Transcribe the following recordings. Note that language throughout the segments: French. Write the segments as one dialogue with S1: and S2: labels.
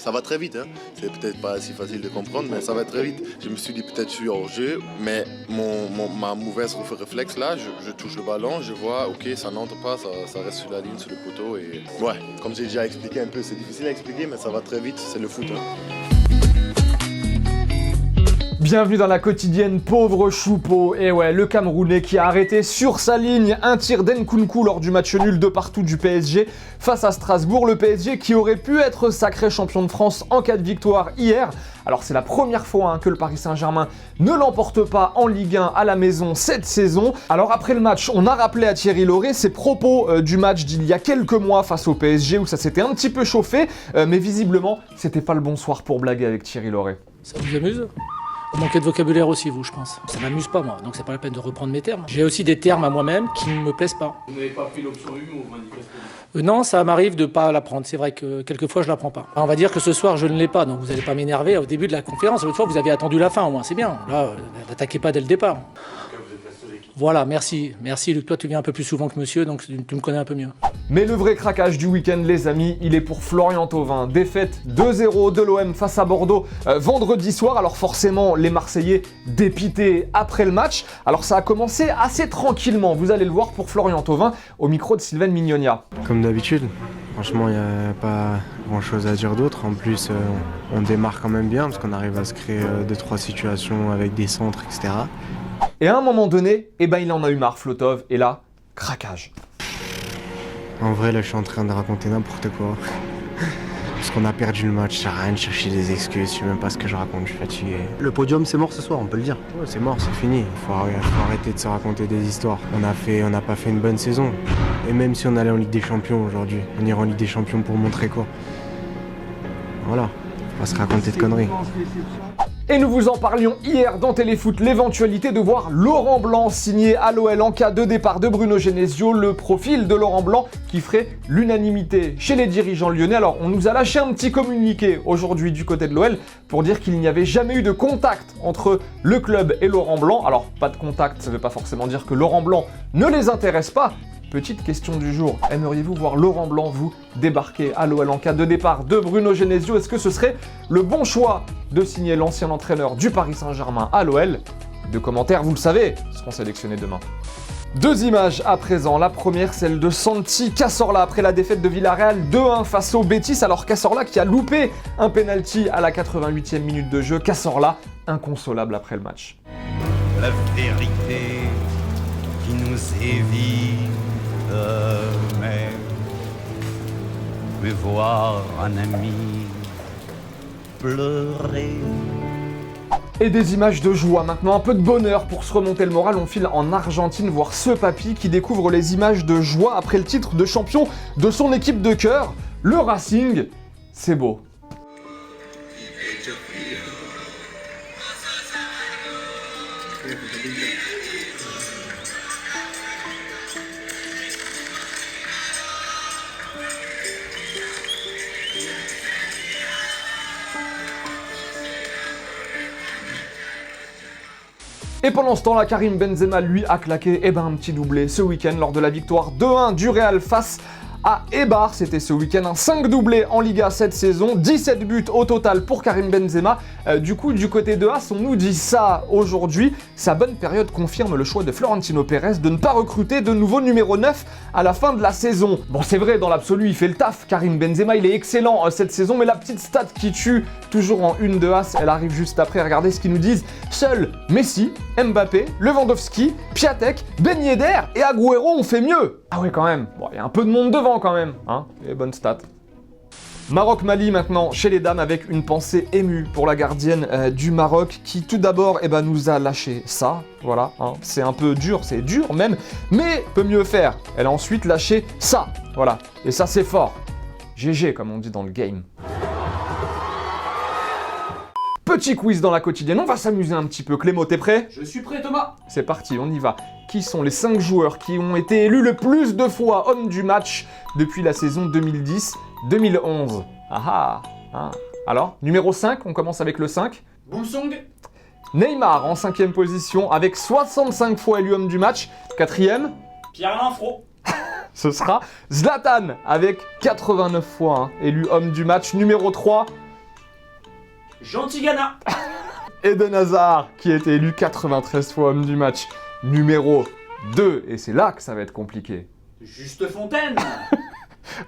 S1: Ça va très vite, hein. C'est peut-être pas si facile de comprendre, mais ça va très vite. Je me suis dit peut-être je suis hors jeu, mais ma mauvaise réflexe là, je touche le ballon, je vois, ok, ça n'entre pas, ça reste sur la ligne, sur le poteau. Et ouais, comme j'ai déjà expliqué un peu, c'est difficile à expliquer, mais ça va très vite, c'est le foot. Hein.
S2: Bienvenue dans la quotidienne pauvre Choupeau. Et ouais, le Camerounais qui a arrêté sur sa ligne un tir d'Nkunku lors du match nul de partout du PSG face à Strasbourg. Le PSG qui aurait pu être sacré champion de France en cas de victoire hier. Alors c'est la première fois que le Paris Saint-Germain ne l'emporte pas en Ligue 1 à la maison cette saison. Alors après le match, on a rappelé à Thierry Lauré ses propos du match d'il y a quelques mois face au PSG où ça s'était un petit peu chauffé. Mais visiblement, c'était pas le bon soir pour blaguer avec Thierry Lauré.
S3: Ça vous amuse ? Vous manquez de vocabulaire aussi, vous, je pense. Ça m'amuse pas, moi, donc c'est pas la peine de reprendre mes termes. J'ai aussi des termes à moi-même qui ne me plaisent pas.
S4: Vous n'avez pas pris l'option humour, manifestement.
S3: Non, ça m'arrive de pas la prendre. C'est vrai que quelquefois je la prends pas. On va dire que ce soir je ne l'ai pas, donc vous n'allez pas m'énerver au début de la conférence. L'autre fois vous avez attendu la fin au moins, c'est bien. Là, n'attaquez pas dès le départ. Voilà, merci. Merci Luc, toi tu viens un peu plus souvent que monsieur, donc tu me connais un peu mieux.
S2: Mais le vrai craquage du week-end, les amis, il est pour Florian Thauvin. Défaite 2-0 de l'OM face à Bordeaux vendredi soir. Alors forcément, les Marseillais dépités après le match. Alors ça a commencé assez tranquillement, vous allez le voir pour Florian Thauvin au micro de Sylvain Mignonia.
S5: Comme d'habitude, franchement, il n'y a pas grand-chose à dire d'autre. En plus, on démarre quand même bien parce qu'on arrive à se créer 2-3 situations avec des centres, etc.
S2: Et à un moment donné, il en a eu marre, Flotov, et là, craquage.
S5: En vrai, là, je suis en train de raconter n'importe quoi. Parce qu'on a perdu le match, ça sert à rien de chercher des excuses, je sais même pas ce que je raconte, je suis fatigué.
S6: Le podium, c'est mort ce soir, on peut le dire.
S5: Ouais, c'est mort, c'est fini. Faut arrêter de se raconter des histoires. On n'a pas fait une bonne saison. Et même si on allait en Ligue des Champions aujourd'hui, on ira en Ligue des Champions pour montrer quoi. Voilà, faut pas se raconter de conneries.
S2: Et nous vous en parlions hier dans Téléfoot, l'éventualité de voir Laurent Blanc signer à l'OL en cas de départ de Bruno Genesio, le profil de Laurent Blanc qui ferait l'unanimité chez les dirigeants lyonnais. Alors on nous a lâché un petit communiqué aujourd'hui du côté de l'OL pour dire qu'il n'y avait jamais eu de contact entre le club et Laurent Blanc. Alors pas de contact, ça ne veut pas forcément dire que Laurent Blanc ne les intéresse pas. Petite question du jour, aimeriez-vous voir Laurent Blanc vous débarquer à l'OL en cas de départ de Bruno Genesio? Est-ce que ce serait le bon choix de signer l'ancien entraîneur du Paris Saint-Germain à l'OL? De commentaires, vous le savez, seront sélectionnés demain. Deux images à présent. La première, celle de Santi Cazorla après la défaite de Villarreal 2-1 face au Betis. Alors Cazorla qui a loupé un penalty à la 88e minute de jeu. Cazorla inconsolable après le match.
S7: La vérité qui nous évite. Mais voir un ami pleurer.
S2: Et des images de joie maintenant, un peu de bonheur pour se remonter le moral. On file en Argentine voir ce papy qui découvre les images de joie après le titre de champion de son équipe de cœur, le Racing. C'est beau. Et pendant ce temps-là, Karim Benzema, lui, a claqué un petit doublé ce week-end lors de la victoire 2-1 du Real face à Eibar. C'était ce week-end un 5 doublés en Liga cette saison, 17 buts au total pour Karim Benzema. Du coup, du côté de As, on nous dit ça aujourd'hui. Sa bonne période confirme le choix de Florentino Pérez de ne pas recruter de nouveau numéro 9 à la fin de la saison. Bon, c'est vrai, dans l'absolu, il fait le taf. Karim Benzema, il est excellent cette saison, mais la petite stat qui tue, toujours en une de As, elle arrive juste après. Regardez ce qu'ils nous disent. Seuls Messi, Mbappé, Lewandowski, Piatek, Ben Yedder et Agüero ont fait mieux. Ah ouais, quand même. Bon, il y a un peu de monde devant quand même, hein. Et bonne stat. Maroc-Mali maintenant chez les dames avec une pensée émue pour la gardienne du Maroc qui tout d'abord nous a lâché ça, voilà, hein. C'est un peu dur, c'est dur même, mais peut mieux faire. Elle a ensuite lâché ça, voilà, et ça c'est fort. GG comme on dit dans le game. Petit quiz dans la quotidienne, on va s'amuser un petit peu. Clément, t'es prêt?
S4: Je suis prêt, Thomas.
S2: C'est parti, on y va. Qui sont les 5 joueurs qui ont été élus le plus de fois homme du match depuis la saison 2010-2011? Ah ah. Alors, numéro 5, on commence avec le 5.
S4: Boumsong.
S2: Neymar en 5e position avec 65 fois élu homme du match. 4e,
S4: Pierre-Alain Fro.
S2: ce sera Zlatan avec 89 fois élu homme du match. Numéro 3,
S4: Gentil Ghana.
S2: Eden Hazard, qui a été élu 93 fois homme du match, numéro 2, et c'est là que ça va être compliqué.
S4: Juste Fontaine.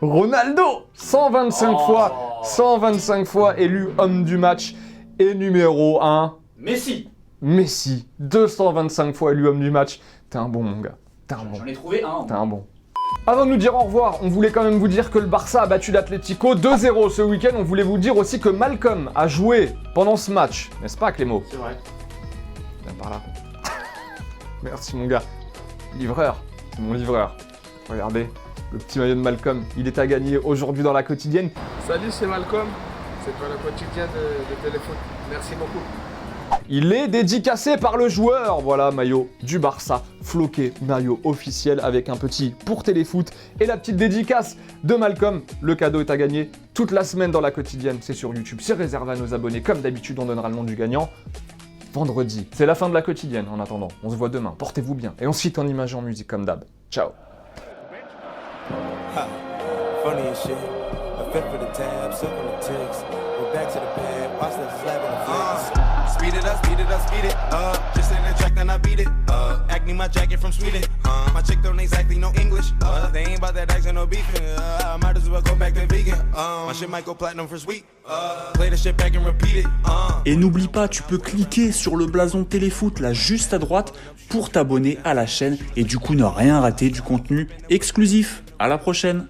S2: Ronaldo, 125 fois élu homme du match, et numéro 1,
S4: Messi.
S2: Messi, 225 fois élu homme du match. T'es un bon, mon gars, t'es un bon.
S4: J'en ai trouvé un.
S2: T'es un bon. Avant de nous dire au revoir, on voulait quand même vous dire que le Barça a battu l'Atlético 2-0 ce week-end. On voulait vous dire aussi que Malcolm a joué pendant ce match, n'est-ce pas Clément?
S4: C'est vrai.
S2: Viens par là. Merci mon gars. Livreur, c'est mon livreur. Regardez, le petit maillot de Malcolm, il est à gagner aujourd'hui dans la quotidienne.
S8: Salut, c'est Malcolm. C'est pour le quotidien de Téléfoot. Merci beaucoup.
S2: Il est dédicacé par le joueur. Voilà, maillot du Barça, floqué, maillot officiel avec un petit pour Téléfoot et la petite dédicace de Malcolm. Le cadeau est à gagner toute la semaine dans la quotidienne. C'est sur YouTube, c'est réservé à nos abonnés. Comme d'habitude, on donnera le nom du gagnant vendredi. C'est la fin de la quotidienne en attendant. On se voit demain. Portez-vous bien. Et on se quitte en image et en musique comme d'hab. Ciao.
S9: Funny as shit. I fit for the tab, suck on the ticks. Go back to the bed, watch that slab on the flicks. Speed it up, speed it up, speed it up. Just in the track, then I beat it up. Acne my jacket from Sweden. My chick don't exactly know English. They ain't about that accent, no beefing. I might as well go back to vegan. My shit might go platinum for sweet. Play the shit back and repeat it.
S10: Et n'oublie pas, tu peux cliquer sur le blason Téléfoot là juste à droite pour t'abonner à la chaîne et du coup ne rien rater du contenu exclusif. À la prochaine.